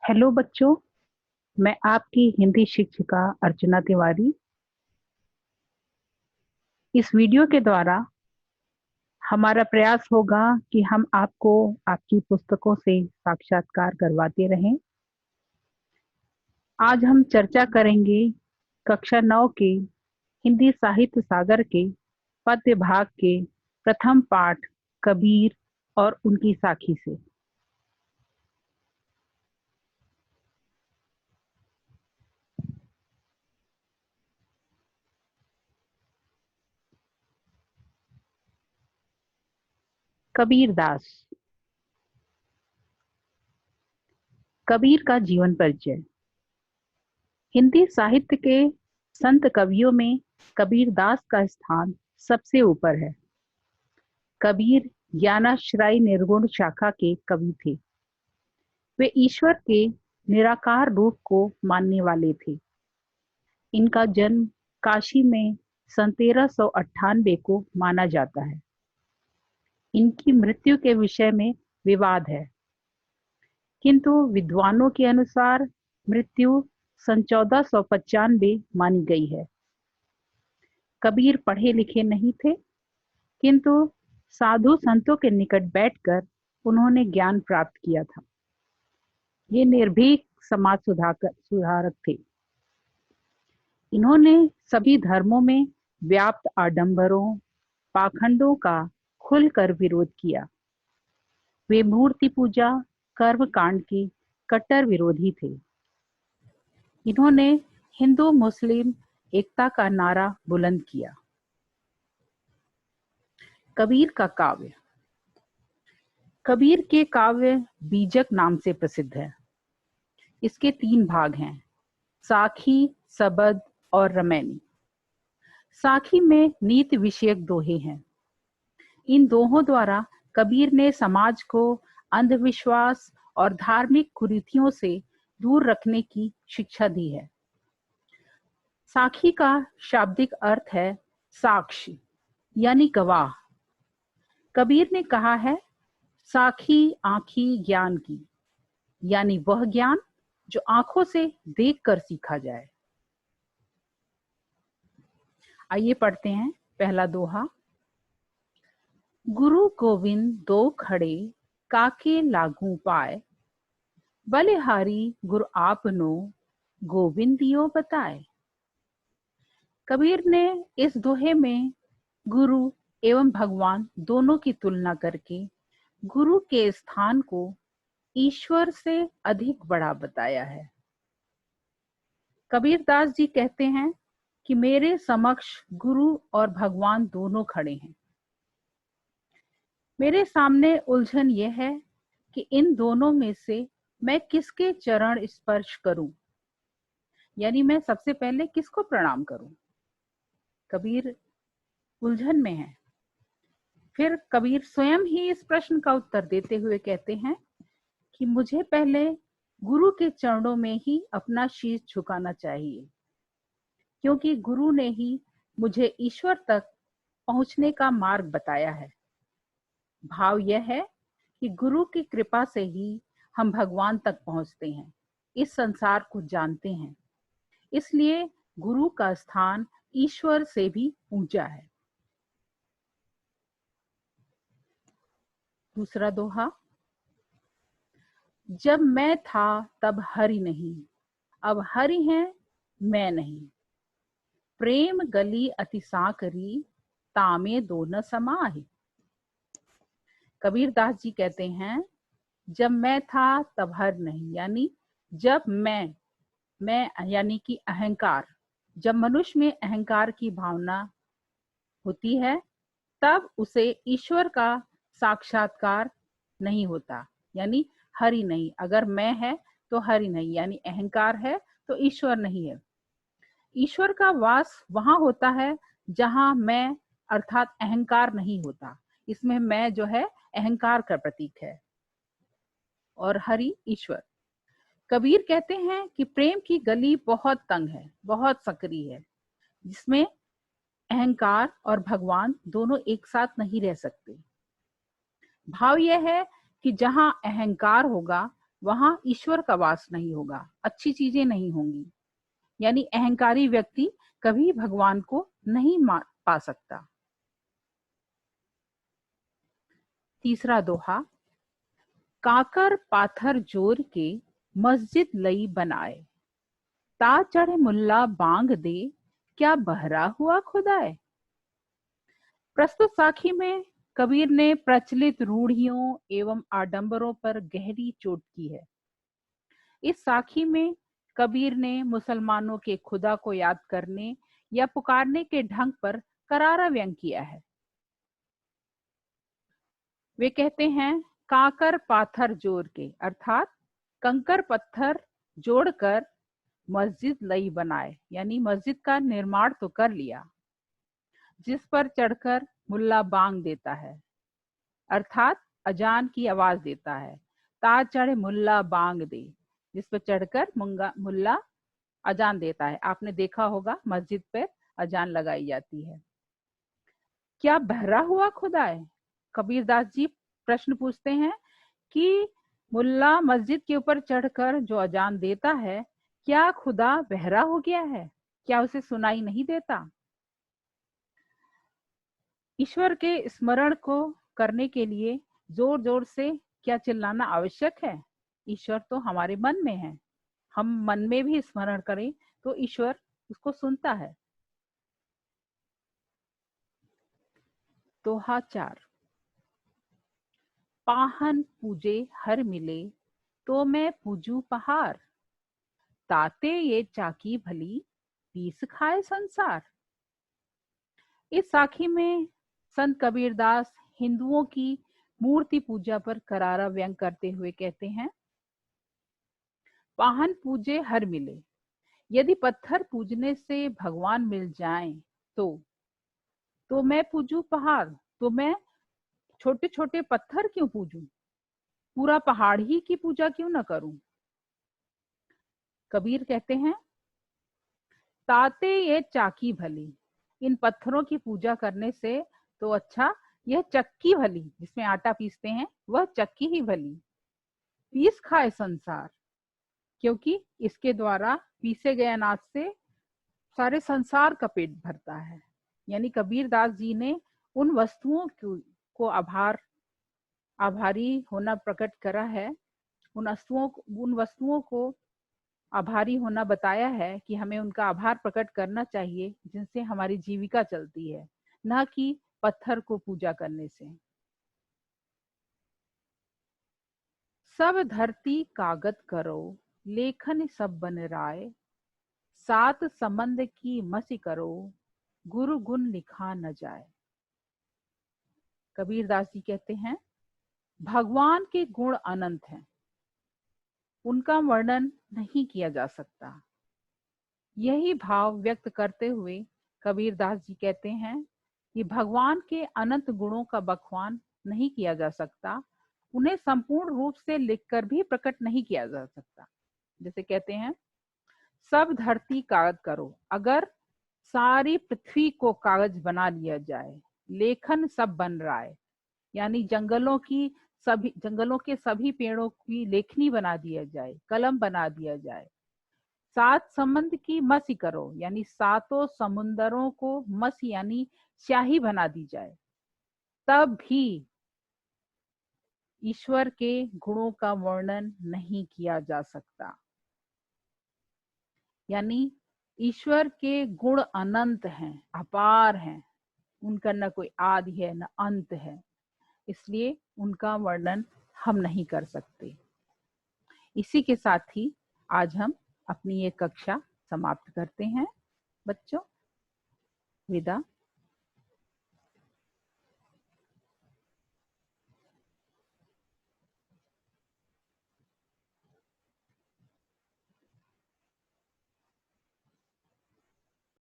Hello बच्चों। मैं आपकी हिंदी शिक्षिका अर्चना तिवारी। इस वीडियो के द्वारा हमारा प्रयास होगा कि हम आपको आपकी पुस्तकों से साक्षात्कार करवाते रहें। आज हम चर्चा करेंगे कक्षा 9 के हिंदी साहित्य सागर के पद्य भाग के प्रथम पाठ कबीर और उनकी साखी से। कबीर दास। कबीर का जीवन परिचय। हिंदी साहित्य के संत कवियों में कबीर दास का स्थान सबसे ऊपर है। कबीर ज्ञानाश्रयी निर्गुण शाखा के कवि थे। वे ईश्वर के निराकार रूप को मानने वाले थे। इनका जन्म काशी में सन 1398 को माना जाता है। इनकी मृत्यु के विषय में विवाद है, किंतु विद्वानों के अनुसार मृत्यु सन 1495 मानी गई है। कबीर पढ़े लिखे नहीं थे, किंतु साधु संतों के निकट बैठकर उन्होंने ज्ञान प्राप्त किया था। ये निर्भीक समाज सुधारक थे। इन्होंने सभी धर्मों में व्याप्त आडंबरों पाखंडों का खुलकर विरोध किया। वे मूर्ति पूजा कर्म कांड के कट्टर विरोधी थे। इन्होंने हिंदू मुस्लिम एकता का नारा बुलंद किया। कबीर का काव्य। कबीर के काव्य बीजक नाम से प्रसिद्ध है। इसके 3 भाग हैं, साखी, सबद और रमैनी। साखी में नीति विषयक दोहे हैं। इन दोहों द्वारा कबीर ने समाज को अंधविश्वास और धार्मिक कुरीतियों से दूर रखने की शिक्षा दी है। साखी का शाब्दिक अर्थ है साक्ष्य यानी गवाह। कबीर ने कहा है, साखी आंखी ज्ञान की, यानी वह ज्ञान जो आंखों से देखकर सीखा जाए। आइए पढ़ते हैं पहला दोहा। गुरु गोविंद दो खड़े काके लागू पाए, बलिहारी गुरु आपनो गोविंदियो बताए। कबीर ने इस दोहे में गुरु एवं भगवान दोनों की तुलना करके गुरु के स्थान को ईश्वर से अधिक बड़ा बताया है। कबीर दास जी कहते हैं कि मेरे समक्ष गुरु और भगवान दोनों खड़े हैं। मेरे सामने उलझन यह है कि इन दोनों में से मैं किसके चरण स्पर्श करूं, यानी मैं सबसे पहले किसको प्रणाम करूं। कबीर उलझन में है। फिर कबीर स्वयं ही इस प्रश्न का उत्तर देते हुए कहते हैं कि मुझे पहले गुरु के चरणों में ही अपना शीश झुकाना चाहिए, क्योंकि गुरु ने ही मुझे ईश्वर तक पहुंचने का मार्ग बताया है। भाव यह है कि गुरु की कृपा से ही हम भगवान तक पहुंचते हैं, इस संसार को जानते हैं। इसलिए गुरु का स्थान ईश्वर से भी ऊंचा है। दूसरा दोहा। जब मैं था तब हरि नहीं, अब हरि है मैं नहीं। प्रेम गली अति साकरी, तामे दो न समाहि। कबीर दास जी कहते हैं, जब मैं था तब हर नहीं, यानी जब मैं यानी कि अहंकार, जब मनुष्य में अहंकार की भावना होती है तब उसे ईश्वर का साक्षात्कार नहीं होता, यानी हरि नहीं। अगर मैं है तो हरि नहीं, यानी अहंकार है तो ईश्वर नहीं है। ईश्वर का वास वहां होता है जहां मैं अर्थात अहंकार नहीं होता। इसमें मैं जो है अहंकार का प्रतीक है और हरि ईश्वर। कबीर कहते हैं कि प्रेम की गली बहुत तंग है, बहुत सकरी है, जिसमें अहंकार और भगवान दोनों एक साथ नहीं रह सकते। भाव यह है कि जहां अहंकार होगा वहां ईश्वर का वास नहीं होगा, अच्छी चीजें नहीं होंगी। यानी अहंकारी व्यक्ति कभी भगवान को नहीं पा सकता। तीसरा दोहा, काकर पाथर जोर के मस्जिद लई बनाए, ता चढ़े मुल्ला बांग दे, क्या बहरा हुआ खुदाए। प्रस्तुत साखी में कबीर ने प्रचलित रूढ़ियों एवं आडंबरों पर गहरी चोट की है। इस साखी में कबीर ने मुसलमानों के खुदा को याद करने या पुकारने के ढंग पर करारा व्यंग किया है। वे कहते हैं, काकर पाथर जोड़ के, अर्थात कंकर पत्थर जोड़कर मस्जिद लई बनाए, यानी मस्जिद का निर्माण तो कर लिया, जिस पर चढ़कर मुल्ला बांग देता है, अर्थात अजान की आवाज देता है। ता चढ़े मुल्ला बांग दे, जिस पर चढ़कर मुल्ला अजान देता है। आपने देखा होगा मस्जिद पर अजान लगाई जाती है। क्या बहरा हुआ खुदा है? कबीरदास जी प्रश्न पूछते हैं कि मुल्ला मस्जिद के ऊपर चढ़कर जो अजान देता है, क्या खुदा बहरा हो गया है? क्या उसे सुनाई नहीं देता? ईश्वर के स्मरण को करने के लिए जोर जोर से क्या चिल्लाना आवश्यक है? ईश्वर तो हमारे मन में है। हम मन में भी स्मरण करें तो ईश्वर उसको सुनता है। दोहा 4, पाहन पूजे हर मिले, तो मैं पूजू पहाड़, ताते ये चाकी भली, पीस खाए संसार। इस साखी में संत कबीरदास हिंदुओं की मूर्ति पूजा पर करारा व्यंग करते हुए कहते हैं, पाहन पूजे हर मिले, यदि पत्थर पूजने से भगवान मिल जाएं तो मैं पूजू पहाड़, तो मैं छोटे छोटे पत्थर क्यों पूजूं, पूरा पहाड़ ही की पूजा क्यों ना करूं। कबीर कहते हैं, ताते ये चाकी भली, इन पत्थरों की पूजा करने से तो अच्छा यह चक्की भली, जिसमें आटा पीसते हैं, वह चक्की ही भली। पीस खाए संसार, क्योंकि इसके द्वारा पीसे गए अनाज से सारे संसार का पेट भरता है। यानी कबीरदास जी ने उन वस्तुओं को आभारी होना प्रकट करा है, उन वस्तुओं को आभारी होना बताया है कि हमें उनका आभार प्रकट करना चाहिए, जिनसे हमारी जीविका चलती है, न कि पत्थर को पूजा करने से। सब धरती कागज करो, लेखन सब बन राय, सात संबंध की मसी करो, गुरु गुण लिखा न जाए। कबीरदास जी कहते हैं, भगवान के गुण अनंत हैं, उनका वर्णन नहीं किया जा सकता। यही भाव व्यक्त करते हुए कबीरदास जी कहते हैं कि भगवान के अनंत गुणों का बखान नहीं किया जा सकता, उन्हें संपूर्ण रूप से लिखकर भी प्रकट नहीं किया जा सकता। जैसे कहते हैं, सब धरती कागज करो, अगर सारी पृथ्वी को कागज बना लिया जाए, लेखन सब बन रहा है, यानी जंगलों के सभी पेड़ों की लेखनी बना दिया जाए, कलम बना दिया जाए, सात संबंध की मसी करो, यानी सातों समुंदरों को मस यानी स्याही बना दी जाए, तब भी ईश्वर के गुणों का वर्णन नहीं किया जा सकता। यानी ईश्वर के गुण अनंत हैं, अपार हैं, उनका न कोई आदि है न अंत है, इसलिए उनका वर्णन हम नहीं कर सकते। इसी के साथ ही आज हम अपनी ये कक्षा समाप्त करते हैं। बच्चों, विदा।